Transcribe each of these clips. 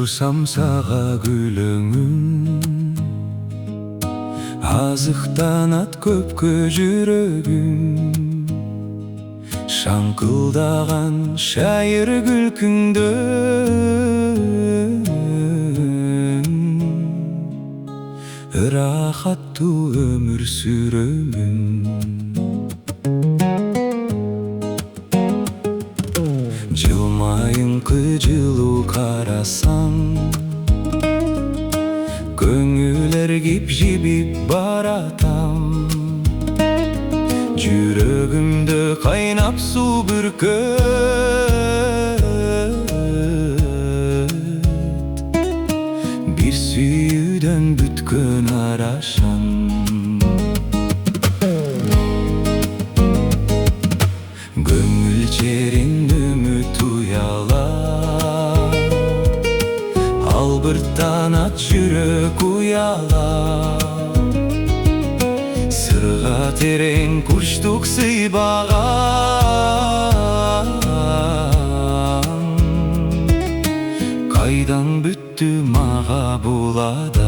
Tursam sağa gülüngüm, azıqtanat köpkö жүрөгүм. Şankıldagan şair gülküңdөн, ырахаттуу өмүр сүрөмүн. Жылмайыңкы жылуу карасаң, көңүл эргип жибип баратам. Жүрөгүмдө кайнап суу бүркөт, бир сүйүүдөн бүткөн арашам. Көңүл черин үмүт уялап, албырттанат жүрөк уялап. Сырга терең курчтук сыйбаган, кайдан бүттү мага бул адат?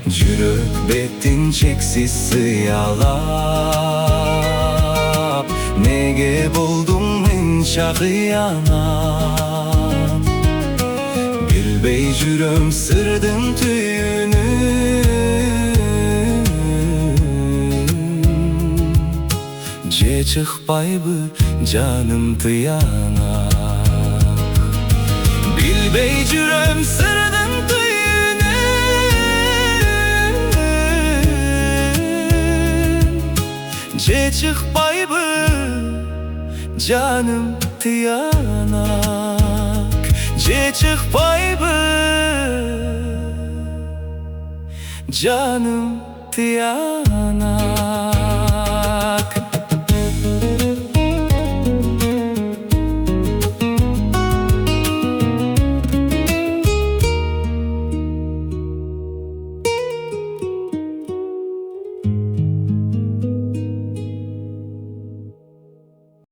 Жүрөк беттин чексиз сыялап, неге болдум мынча кыянат? Билбей жүрөм сырдын түйүнүн, же чыкпайбы жаным тыянак? Билбей жүрөм сырдын же çıkpayбы жаным тыянак? Же çıkпайбы жаным тыянак?